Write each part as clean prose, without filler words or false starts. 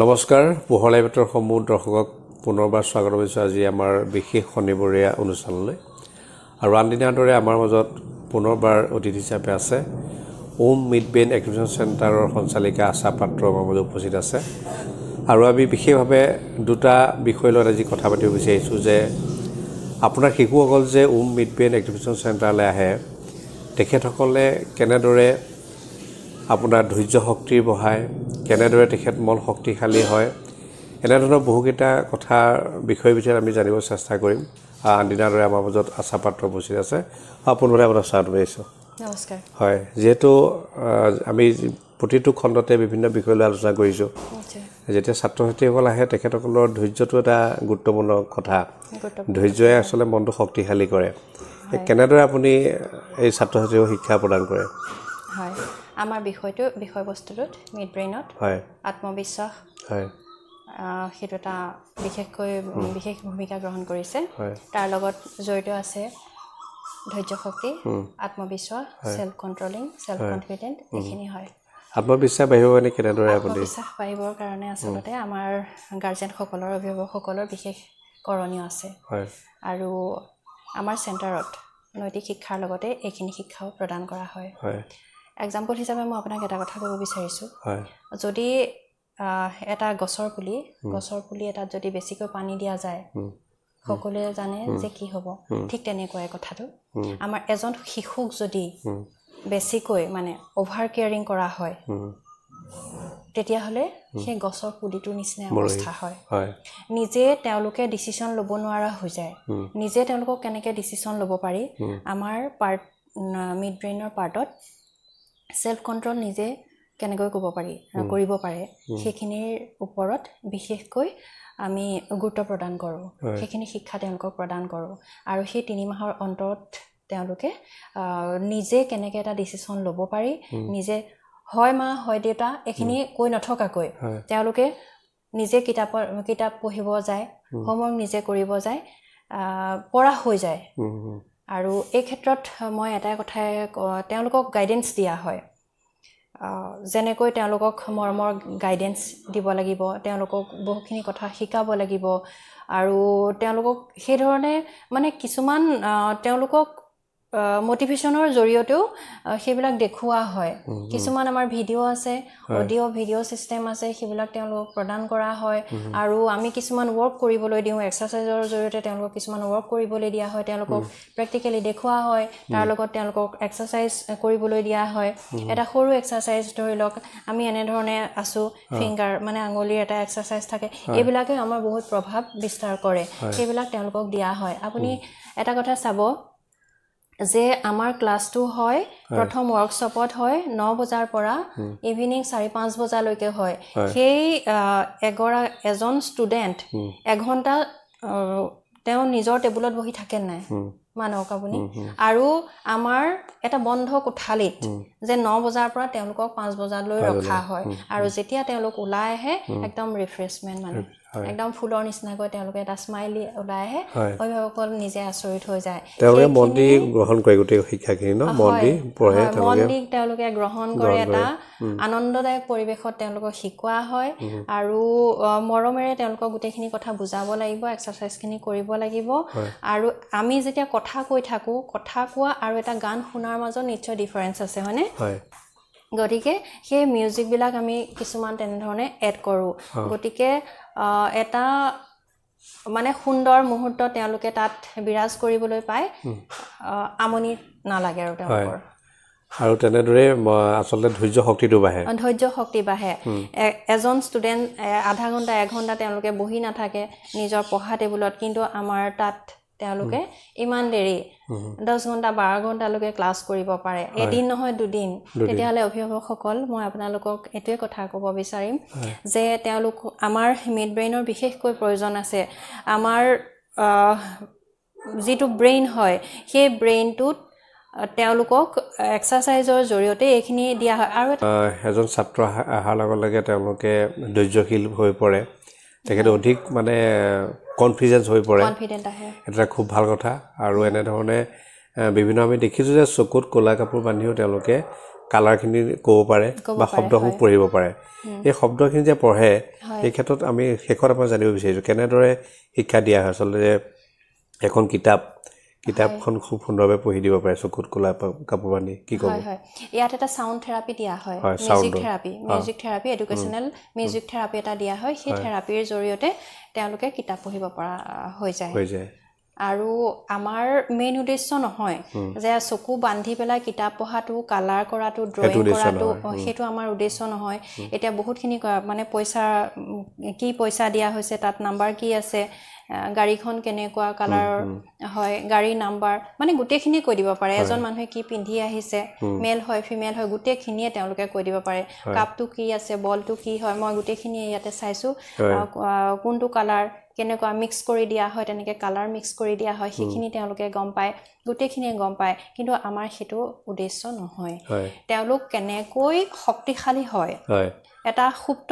নমস্কাৰ পোহলাই বেতৰ সমূহ দৰ্শকক পুনৰবাৰ স্বাগত কৰিছোঁ আজি আমাৰ বিশেষ শনিবৰীয়া অনুষ্ঠানলৈ আৰু আনদিনাৰ দৰে আমাৰ মাজত পুনৰবাৰ অতিথি হিচাপে আছে ওম মিড ব্ৰেইন এক্টিভেশ্যন চেণ্টাৰৰ সঞ্চালিকা আশা পাত্ৰ আমাৰ মাজত উপস্থিত আছে আৰু আমি বিশেষভাৱে দুটা বিষয় লৈ আজি কথা পাতিব বিচাৰিছোঁ যে আপোনাৰ শিশুসকল যে ওম মিড ব্ৰেইন এক্টিভেশ্যন চেণ্টাৰলৈ আহে তেখেতসকলে কেনেদৰে আপোনাৰ ধৈৰ্য শক্তি বঢ়ায় কেনেদৰে তেখেত মন শক্তিশালী হয় এনেধৰণৰ বহুকেইটা কথাৰ বিষয়ৰ ভিতৰত আমি জানিব চেষ্টা কৰিম আনদিনাৰ দৰে আমাৰ মাজত আশা পাত্ৰ উপস্থিত আছে আপোনালোকে আপোনাক স্বাগত জনাইছোঁ নমস্কাৰ হয় যেহেতু আমি প্ৰতিটো খণ্ডতে বিভিন্ন বিষয় লৈ আলোচনা কৰিছোঁ যেতিয়া ছাত্ৰ ছাত্ৰীসকল আহে তেখেতসকলৰ ধৈৰ্যটো এটা গুৰুত্বপূৰ্ণ কথা ধৈৰ্যই আচলতে মনটো শক্তিশালী কৰে কেনেদৰে আপুনি এই ছাত্ৰ ছাত্ৰীক শিক্ষা প্ৰদান কৰে হয় আমাৰ বিষয়বস্তুটোত মিড ব্ৰেইনত আত্মবিশ্বাস সেইটো এটা বিশেষ ভূমিকা গ্ৰহণ কৰিছে তাৰ লগত জড়িত আছে ধৈৰ্য শক্তি আত্মবিশ্বাস সেল্ফ কন্ট্ৰলিং সেল্ফ কনফিডেন্ট এইখিনি হয় আত্মবিশ্বাস বাঢ়িব মানে কেনেদৰে আপুনি আত্মবিশ্বাস বাঢ়িবৰ কাৰণে আচলতে আমাৰ গাৰ্জেনসকলৰ অভিভাৱকসকলৰ বিশেষ কৰণীয় আছে আৰু আমাৰ চেণ্টাৰত নৈতিক শিক্ষাৰ লগতে এইখিনি শিক্ষাও প্ৰদান কৰা হয় এক্সাম্পল হিচাপে মই আপোনাক এটা কথা ক'ব বিচাৰিছোঁ যদি এটা গছৰ পুলি এটাত যদি বেছিকৈ পানী দিয়া যায় সকলোৱে জানে যে কি হ'ব ঠিক তেনেকুৱাই কথাটো আমাৰ এজন শিশুক যদি বেছিকৈ মানে অভাৰ কেয়াৰিং কৰা হয় তেতিয়াহ'লে সেই গছৰ পুলিটোৰ নিচিনা অৱস্থা হয় নিজে তেওঁলোকে ডিচিশ্যন ল'ব নোৱাৰা হৈ যায় নিজে তেওঁলোকক কেনেকৈ ডিচিশ্যন ল'ব পাৰি আমাৰ মিড ব্ৰেইনৰ পাৰ্টত সেল্ফ কন্ট্ৰল নিজে কেনেকৈ কৰিব পাৰে সেইখিনিৰ ওপৰত বিশেষকৈ আমি গুৰুত্ব প্ৰদান কৰোঁ সেইখিনি শিক্ষা তেওঁলোকক প্ৰদান কৰোঁ আৰু সেই 3 মাহৰ অন্তৰত তেওঁলোকে নিজে কেনেকৈ এটা ডিচিশ্যন ল'ব পাৰি নিজে হয় মা হয় দেউতা এইখিনি কৈ নথকাকৈ তেওঁলোকে নিজে কিতাপ পঢ়িব যায় হোমৱৰ্ক নিজে কৰিব যায় পঢ়া হৈ যায় আৰু এই ক্ষেত্ৰত মই এটা কথাই তেওঁলোকক গাইডেন্স দিয়া হয় যেনেকৈ তেওঁলোকক মৰমৰ গাইডেন্স দিব লাগিব তেওঁলোকক বহুখিনি কথা শিকাব লাগিব আৰু তেওঁলোকক সেই ধৰণে মানে কিছুমান তেওঁলোকক মোটিভেশ্যনৰ জৰিয়তেও সেইবিলাক দেখুওৱা হয় কিছুমান আমাৰ ভিডিঅ' আছে ভিডিঅ' সিস্টেম আছে সেইবিলাক তেওঁলোকক প্ৰদান কৰা হয় আৰু আমি কিছুমান ৱৰ্ক কৰিবলৈ দিওঁ এক্সাৰচাইজৰ জৰিয়তে তেওঁলোকক কিছুমান ৱৰ্ক কৰিবলৈ দিয়া হয় তেওঁলোকক প্ৰেক্টিকেলি দেখুওৱা হয় তাৰ লগত তেওঁলোকক এক্সাৰচাইজ কৰিবলৈ দিয়া হয় এটা সৰু এক্সাৰচাইজ ধৰি লওক আমি এনেধৰণে আছোঁ ফিংগাৰ মানে আঙুলিৰ এটা এক্সাৰচাইজ থাকে এইবিলাকে আমাৰ বহুত প্ৰভাৱ বিস্তাৰ কৰে সেইবিলাক তেওঁলোকক দিয়া হয় আপুনি এটা কথা চাব যে আমাৰ ক্লাছটো হয় প্ৰথম ওয়াৰ্কশ্বপত হয় 9 বজাৰ পৰা ইভিনিং 4-5 বজালৈকে হয় সেই এজন ষ্টুডেন্ট এঘণ্টা তেওঁ নিজৰ টেবুলত বহি থাকে নাই মানক আপুনি আৰু আমাৰ এটা বন্ধ কোঠালিত যে 9 বজাৰ পৰা তেওঁলোকক 5 বজালৈ ৰখা হয় আৰু যেতিয়া তেওঁলোক ওলাই আহে একদম ৰিফ্ৰেছমেন্ট মানে একদম ফুলৰ নিচিনাকৈ তেওঁলোকে এটা স্মাইলি ওলাই আহে অভিভাৱকসকল নিজে আচৰিত হৈ যায় তেওঁলোকে মন্দি গ্ৰহণ কৰে গোটেই শিক্ষাখিনি ন মন্দি পঢ়ে তেওঁলোকে গ্ৰহণ কৰে এটা আনন্দদায়ক পৰিৱেশত তেওঁলোকক শিকোৱা হয় আৰু মৰমেৰে তেওঁলোকক গোটেইখিনি কথা বুজাব লাগিব এক্সাৰচাইজখিনি কৰিব লাগিব আৰু আমি যেতিয়া কথা কৈ থাকো কথা কোৱা আৰু এটা গান শুনাৰ মাজত নিশ্চয় ডিফাৰেন্স আছে হয়নে গতিকে সেই মিউজিকবিলাক আমি কিছুমান তেনেধৰণে এড কৰোঁ গতিকে এটা মানে সুন্দৰ মুহূৰ্ত তেওঁলোকে তাত বিৰাজ কৰিবলৈ পায় আমনি নালাগে আৰু তেওঁলোকৰ আৰু তেনেদৰে আচলতে ধৈৰ্য শক্তি বাঢ়ে এজন ষ্টুডেন্ট আধা ঘণ্টা 1 ঘণ্টা তেওঁলোকে বহি নাথাকে নিজৰ পঢ়া টেবুলত কিন্তু আমাৰ তাত তেওঁলোকে ইমান দেৰি 10 ঘণ্টা 12 ঘণ্টালৈকে ক্লাছ কৰিব পাৰে এদিন নহয় দুদিন তেতিয়াহ'লে অভিভাৱকসকল মই আপোনালোকক এটোৱে কথা ক'ব বিচাৰিম যে তেওঁলোক আমাৰ মিড ব্ৰেইনৰ বিশেষকৈ প্ৰয়োজন আছে আমাৰ যিটো ব্ৰেইন হয় সেই ব্ৰেইনটোত তেওঁলোকক এক্সাৰচাইজৰ জৰিয়তে এইখিনি দিয়া হয় আৰু এজন ছাত্ৰ অহাৰ লগে লগে তেওঁলোকে ধৈৰ্যশীল হৈ পৰে তেখেতে অধিক মানে কনফিডেন্স হৈ পৰে এটা খুব ভাল কথা আৰু এনেধৰণে বিভিন্ন আমি দেখিছোঁ যে চকুত ক'লা কাপোৰ বান্ধিও তেওঁলোকে কালাৰখিনি ক'ব পাৰে বা শব্দসমূহ পঢ়িব পাৰে এই শব্দখিনি যে পঢ়ে এই ক্ষেত্ৰত আমি শেষত আপোনাৰ জানিব বিচাৰিছোঁ কেনেদৰে শিক্ষা দিয়া হয় আচলতে এখন কিতাপখন খুব সুন্দৰভাৱে পঢ়ি দিব পাৰে চকুত ক'লা কাপোৰ বান্ধি কি ক'ব হয় ইয়াত এটা সাউন্ড থেৰাপি দিয়া হয় music therapy educational music therapy এটা দিয়া হয় সেই থেৰাপিৰ জৰিয়তে তেওঁলোকে কিতাপ পঢ়িব পৰা হৈ যায় আৰু আমাৰ মেইন উদ্দেশ্য নহয় যে চকু বান্ধি পেলাই কিতাপ পঢ়াটো কালাৰ কৰাটো ড্ৰয়িং কৰাটো সেইটো আমাৰ উদ্দেশ্য নহয় এতিয়া বহুতখিনি মানে পইচা দিয়া হৈছে তাত নাম্বাৰ কি আছে গাড়ীখন কেনেকুৱা কালাৰ হয় গাড়ী নাম্বাৰ মানে গোটেইখিনি কৈ দিব পাৰে এজন মানুহে কি পিন্ধি আহিছে মেল হয় ফিমেল হয় গোটেইখিনিয়ে তেওঁলোকে কৈ দিব পাৰে কাপটো কি আছে বলটো কি হয় মই গোটেইখিনি ইয়াতে চাইছো কোনটো কালাৰ কেনেকুৱা মিক্স কৰি দিয়া হয় তেনেকৈ কালাৰ মিক্স কৰি দিয়া হয় সেইখিনি তেওঁলোকে গম পায় গোটেইখিনিয়ে গম পায় কিন্তু আমাৰ সেইটো উদ্দেশ্য নহয় তেওঁলোক কেনেকৈ শক্তিশালী হয় এটা সুপ্ত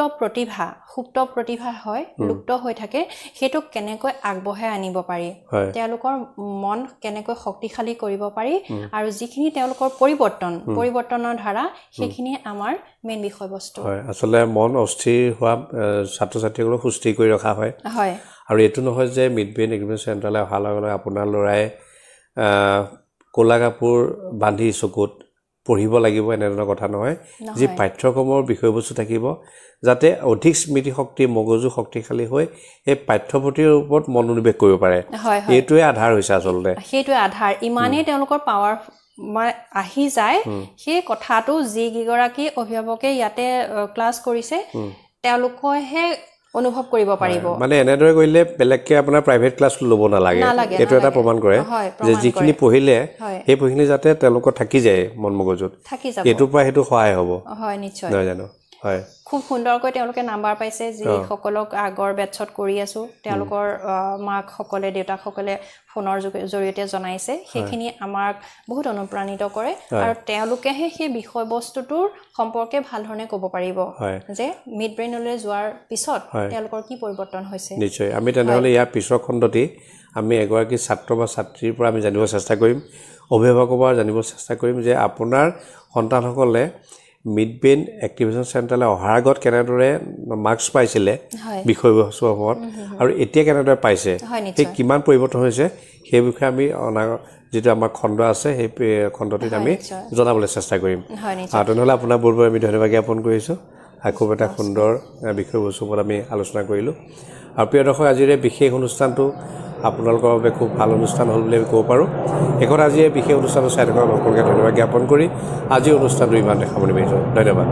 প্ৰতিভা হয় লুপ্ত হৈ থাকে সেইটো কেনেকৈ আগবঢ়াই আনিব পাৰি তেওঁলোকৰ মন কেনেকৈ শক্তিশালী কৰিব পাৰি আৰু যিখিনি তেওঁলোকৰ পৰিৱৰ্তনৰ ধাৰা সেইখিনি আমাৰ মেইন বিষয়বস্তু হয় আচলতে মন অস্থিৰ হোৱা ছাত্ৰ ছাত্ৰীসকলক সুস্থিৰ কৰি ৰখা হয় আৰু এইটো নহয় যে মিড ব্ৰেইন এডুকেশ্যন চেণ্টাৰলৈ অহাৰ লগে লগে আপোনাৰ ল'ৰাই ক'লা কাপোৰ বান্ধি চকুত পঢ়িব লাগিব এনেধৰণৰ কথা নহয় যি পাঠ্যক্ৰমৰ বিষয়বস্তু থাকিব যাতে অধিক স্মৃতি শক্তি মগজু শক্তিশালী হৈ এই পাঠ্যপুথিৰ ওপৰত মনোনিৱেশ কৰিব পাৰে এইটোৱে আধাৰ হৈছে আচলতে সেইটোৱে আধাৰ ইমানেই তেওঁলোকৰ পাৱাৰ আহি যায় সেই কথাটো যি কিগৰাকী অভিভাৱকে ইয়াতে ক্লাছ কৰিছে তেওঁলোকেহে অনুভৱ কৰিব পাৰিব মানে এনেদৰে কৰিলে বেলেগকে আপোনাৰ প্ৰাইভেট ক্লাছ ল'ব নালাগে এইটো এটা প্ৰমাণ কৰে যে যিখিনি পঢ়িলে সেই পঢ়িলে যাতে তেওঁলোকৰ থাকি যায় মন মগজুত এইটোৰ পৰা সেইটো সহায় হ'ব হয় নিশ্চয় নহয় জানো হয় খুব সুন্দৰকৈ তেওঁলোকে নাম্বাৰ পাইছে যিসকলক আগৰ বেটছত কৰি আছো তেওঁলোকৰ মাকসকলে দেউতাকসকলে ফোনৰ জৰিয়তে জনাইছে সেইখিনি আমাক বহুত অনুপ্ৰাণিত কৰে আৰু তেওঁলোকেহে সেই বিষয়বস্তুটোৰ সম্পৰ্কে ভাল ধৰণে ক'ব পাৰিব যে মিড ব্ৰেইনলৈ যোৱাৰ পিছত তেওঁলোকৰ কি পৰিৱৰ্তন হৈছে নিশ্চয় আমি তেনেহ'লে ইয়াৰ পিছৰ খণ্ডটি আমি এগৰাকী ছাত্ৰ বা ছাত্ৰীৰ পৰা আমি জানিব চেষ্টা কৰিম অভিভাৱকৰ পৰা জানিব চেষ্টা কৰিম যে আপোনাৰ সন্তানসকলে মিড ব্ৰেইন এক্টিভেশ্যন চেণ্টাৰলৈ অহাৰ আগত কেনেদৰে মাৰ্কছ পাইছিলে বিষয়বস্তুসমূহত আৰু এতিয়া কেনেদৰে পাইছে সেই কিমান পৰিৱৰ্তন হৈছে সেই বিষয়ে আমি যিটো আমাৰ খণ্ড আছে সেই খণ্ডটিত আমি জনাবলৈ চেষ্টা কৰিম আৰু তেনেহ'লে আপোনাৰ বহুত আমি ধন্যবাদ জ্ঞাপন কৰিছোঁ খুব এটা সুন্দৰ বিষয়বস্তুৰ ওপৰত আমি আলোচনা কৰিলোঁ আৰু প্ৰিয় দৰ্শক আজিৰ এই বিশেষ অনুষ্ঠানটো আপোনালোকৰ বাবে খুব ভাল অনুষ্ঠান হ'ল বুলি আমি ক'ব পাৰোঁ শেষত আজি এই বিশেষ অনুষ্ঠানটো চাই থকা সকলোকে ধন্যবাদ জ্ঞাপন কৰি আজিৰ অনুষ্ঠানটো ইমানতে সামৰণি মাৰিছোঁ ধন্যবাদ